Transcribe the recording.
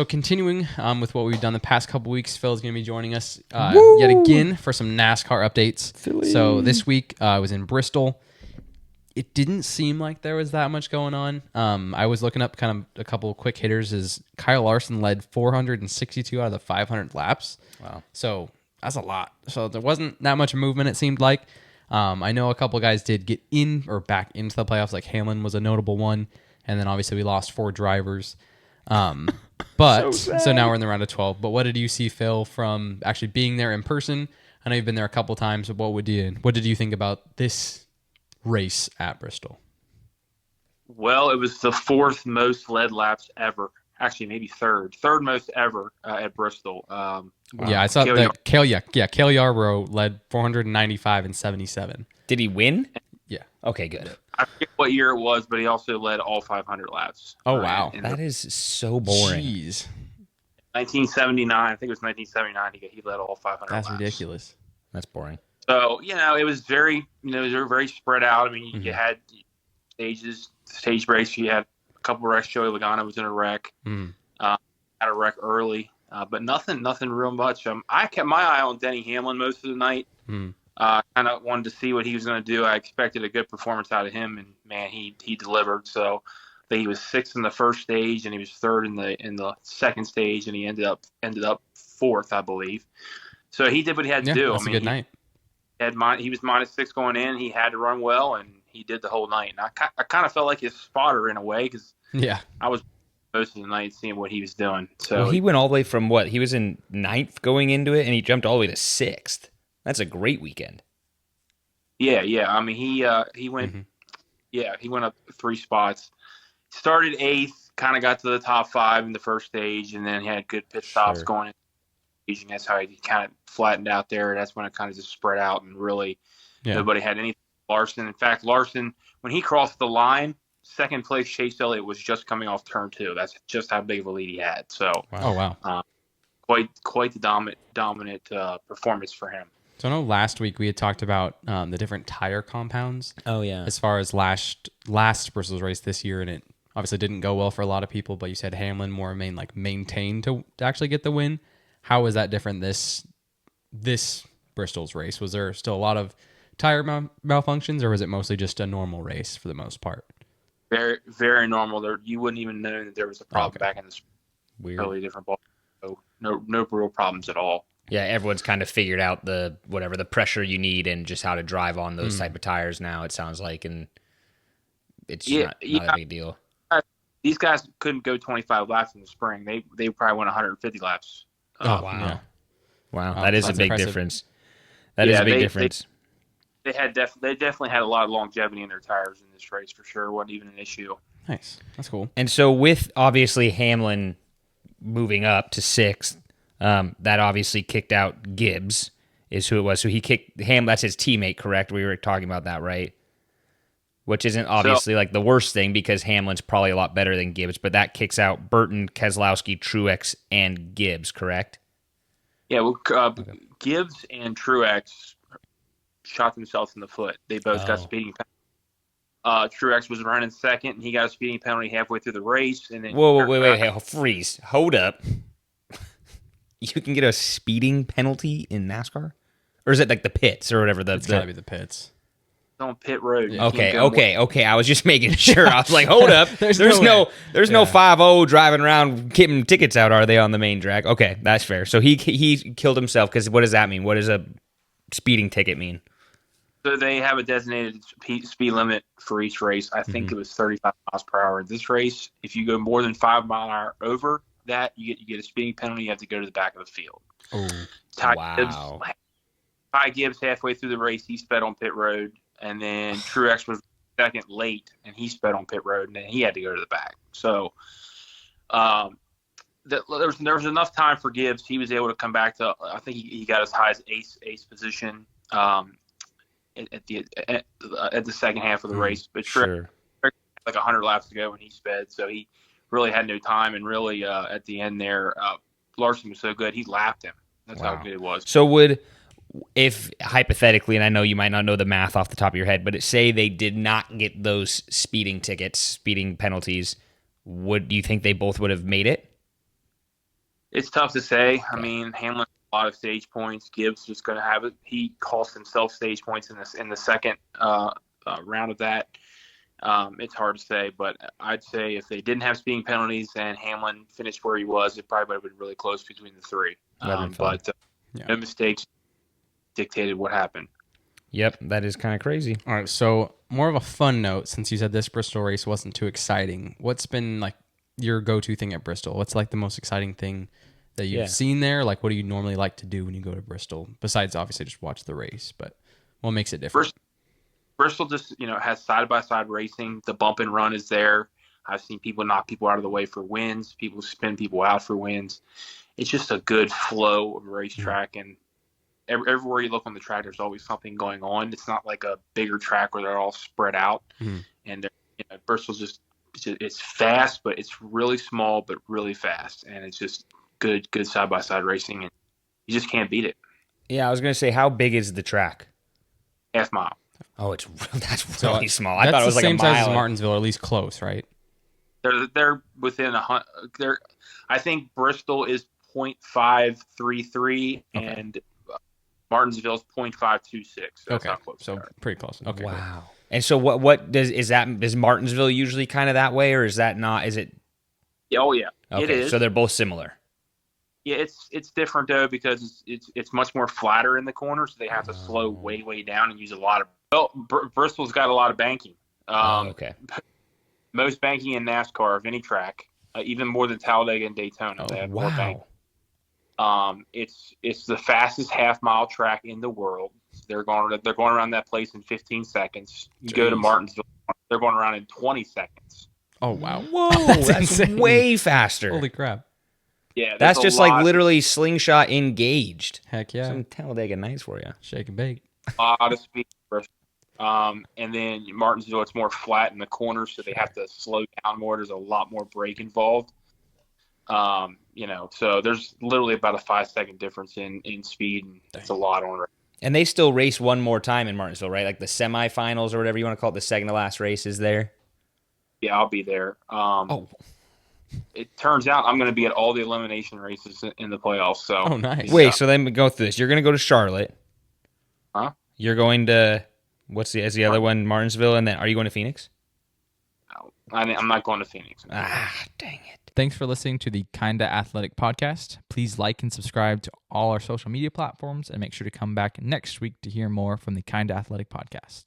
So continuing with what we've done the past couple weeks, Phil is going to be joining us yet again for some NASCAR updates. Philly. So this week I was in Bristol. It didn't seem like there was that much going on. I was looking up kind of a couple of quick hitters. Is Kyle Larson led 462 out of the 500 laps. Wow. So that's a lot. So there wasn't that much movement, it seemed like. I know a couple of guys did get in or back into the playoffs, like Hamlin was a notable one. And then obviously we lost 4 drivers. But so now we're in the round of 12. But what did you see, Phil, from actually being there in person? I know you've been there a couple times. But what did you think about this race at Bristol? Well, it was the 4th most led laps ever. Actually, maybe third most ever at Bristol. Yeah, I saw that Cale Yarborough led 495 and 77. Did he win? Yeah. Okay, good. I forget what year it was, but he also led all 500 laps. Oh, wow. That is so boring. Jeez. 1979, I think it was 1979, he led all 500 laps. That's ridiculous. That's boring. So, it was very, very spread out. I mean, you had stage breaks. You had a couple wrecks. Joey Logano was in a wreck, had a wreck early, but nothing real much. I kept my eye on Denny Hamlin most of the night. Kind of wanted to see what he was going to do. I expected a good performance out of him, and man, he delivered. So I think he was 6th in the first stage, and he was 3rd in the second stage, and he ended up 4th, I believe. So he did what he had to do. That's a good night. He was -6 going in. He had to run well, and he did the whole night. And I kind of felt like his spotter in a way because I was most of the night seeing what he was doing. So he went all the way from what? He was in 9th going into it, and he jumped all the way to 6th. That's a great weekend. Yeah. I mean, he went. Yeah, he went up 3 spots. Started 8th, kind of got to the top 5 in the first stage, and then he had good pit stops going in. And that's how he kind of flattened out there. That's when it kind of just spread out, and really nobody had anything. Larson, in fact, when he crossed the line, second place Chase Elliott was just coming off turn 2. That's just how big of a lead he had. So, quite the dominant performance for him. So I know last week we had talked about the different tire compounds. Oh yeah. As far as last Bristol's race this year, and it obviously didn't go well for a lot of people. But you said Hamlin more maintained to actually get the win. How was that different this Bristol's race? Was there still a lot of tire malfunctions, or was it mostly just a normal race for the most part? Very, very normal. You wouldn't even know that there was a problem back in this totally different ball. So no real problems at all. Yeah, everyone's kind of figured out the pressure you need and just how to drive on those type of tires now, it sounds like, and it's not a big deal. These guys couldn't go 25 laps in the spring. They probably went 150 laps. Oh, wow. Yeah. Wow, that is a big difference. That is a big difference. They definitely had a lot of longevity in their tires in this race for sure. It wasn't even an issue. Nice. That's cool. And so with obviously Hamlin moving up to 6th, that obviously kicked out Gibbs, is who it was. So he kicked that's his teammate, correct? We were talking about that, right? Which isn't obviously like the worst thing because Hamlin's probably a lot better than Gibbs, but that kicks out Burton, Keselowski, Truex, and Gibbs, correct? Yeah, well, Gibbs and Truex shot themselves in the foot. They both got speeding penalty. Truex was running 2nd, and he got a speeding penalty halfway through the race. And then wait, freeze. Hold up. You can get a speeding penalty in NASCAR? Or is it like the pits or whatever? It's got to be the pits. On pit road. Okay. I was just making sure. I was like, hold up. there's no 5-0 driving around giving tickets out, are they, on the main drag? Okay, that's fair. So he killed himself because what does that mean? What does a speeding ticket mean? So they have a designated speed limit for each race. I think it was 35 miles per hour. This race, if you go more than 5 mile an hour over that, you get a speeding penalty. You have to go to the back of the field. Oh, Ty Gibbs halfway through the race, he sped on pit road. And then Truex was 2nd late, and he sped on pit road, and then he had to go to the back. So there was enough time for Gibbs. He was able to come back to, I think he got as high as ace position at the second half of the race. But Truex had like 100 laps to go when he sped, so he really had no time. And really at the end there, Larson was so good, he lapped him. That's how good it was. So if hypothetically, and I know you might not know the math off the top of your head, but say they did not get those speeding penalties, do you think they both would have made it? It's tough to say. Okay. I mean, Hamlin a lot of stage points. Gibbs just going to have it. He cost himself stage points in the second round of that. It's hard to say, but I'd say if they didn't have speeding penalties and Hamlin finished where he was, it probably would have been really close between the three. But no mistakes dictated what happened. Yep, that is kind of crazy. All right, so more of a fun note, since you said this Bristol race wasn't too exciting. What's been like your go-to thing at Bristol? What's like the most exciting thing that you've seen there? Like, what do you normally like to do when you go to Bristol? Besides, obviously, just watch the race, but what makes it different? Bristol just, has side-by-side racing. The bump and run is there. I've seen people knock people out of the way for wins. People spin people out for wins. It's just a good flow of a racetrack, and everywhere you look on the track, there's always something going on. It's not like a bigger track where they're all spread out. And Bristol's it's fast, but it's really small, but really fast, and it's just good side-by-side racing, and you just can't beat it. Yeah, I was gonna say, how big is the track? Half mile. Oh, that's really small. I That's thought it was the like a same size as mile. Martinsville, or at least close, right? They're within I think Bristol is 0.533 and Martinsville's 0.526. So that's not close. So pretty close. Okay. Wow. Great. And so what is Martinsville usually kind of that way, or is that not? Is it? Oh yeah, okay, it is. So they're both similar. Yeah, it's different though because it's much more flatter in the corner, so they have to slow way down and use a lot of. Well, Bristol's got a lot of banking. Okay. Most banking in NASCAR of any track, even more than Talladega and Daytona. They have more banking. It's the fastest half-mile track in the world. They're going around that place in 15 seconds. You go to Martinsville, they're going around in 20 seconds. Oh wow! Whoa, that's way faster. Holy crap! Yeah, that's just like literally slingshot engaged. Heck yeah! Some Talladega nights for you. Shake and bake. A lot of speed. And then Martinsville, it's more flat in the corners, so they have to slow down more. There's a lot more brake involved. So there's literally about a 5-second difference in speed, and that's a lot on it. And they still race one more time in Martinsville, right? Like the semifinals or whatever you want to call it, the second to last race is there. Yeah, I'll be there. It turns out I'm going to be at all the elimination races in the playoffs. So, nice. Wait, so then we go through this. You're going to go to Charlotte. Huh? You're going to is the other one Martinsville, and then are you going to Phoenix? No, I'm not going to Phoenix. Dang it. Thanks for listening to the Kinda Athletic podcast. Please like and subscribe to all our social media platforms, and make sure to come back next week to hear more from the Kinda Athletic podcast.